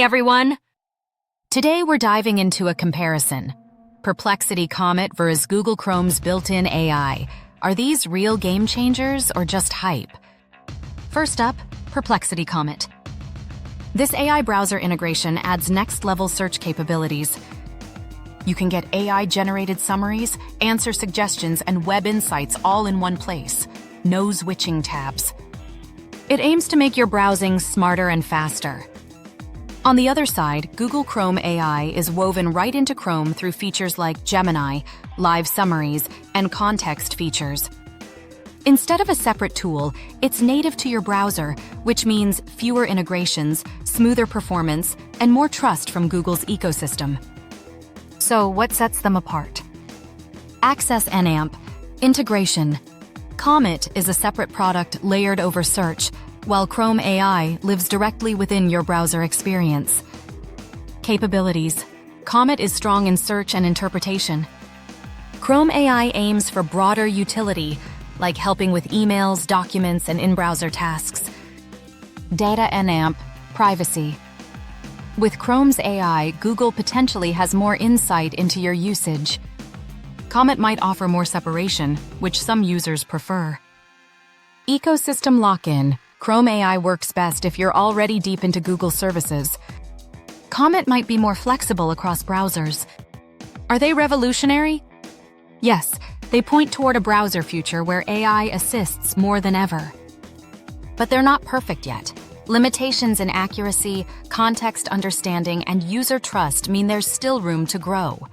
Hey everyone! Today we're diving into a comparison. Perplexity Comet versus Google Chrome's built-in AI. Are these real game changers or just hype? First up, Perplexity Comet. This AI browser integration adds next-level search capabilities. You can get AI-generated summaries, answer suggestions, and web insights all in one place. No switching tabs. It aims to make your browsing smarter and faster. On the other side, Google Chrome AI is woven right into Chrome through features like Gemini, live summaries, and context features. Instead of a separate tool, it's native to your browser, which means fewer integrations, smoother performance, and more trust from Google's ecosystem. So, what sets them apart? Access and AMP. Integration. Comet is a separate product layered over search, while Chrome AI lives directly within your browser experience. Capabilities. Comet is strong in search and interpretation. Chrome AI aims for broader utility, like helping with emails, documents, and in-browser tasks. Data and AMP. Privacy. With Chrome's AI, Google potentially has more insight into your usage. Comet might offer more separation, which some users prefer. Ecosystem lock-in. Chrome AI works best if you're already deep into Google services. Comet might be more flexible across browsers. Are they revolutionary? Yes, they point toward a browser future where AI assists more than ever. But they're not perfect yet. Limitations in accuracy, context understanding, and user trust mean there's still room to grow.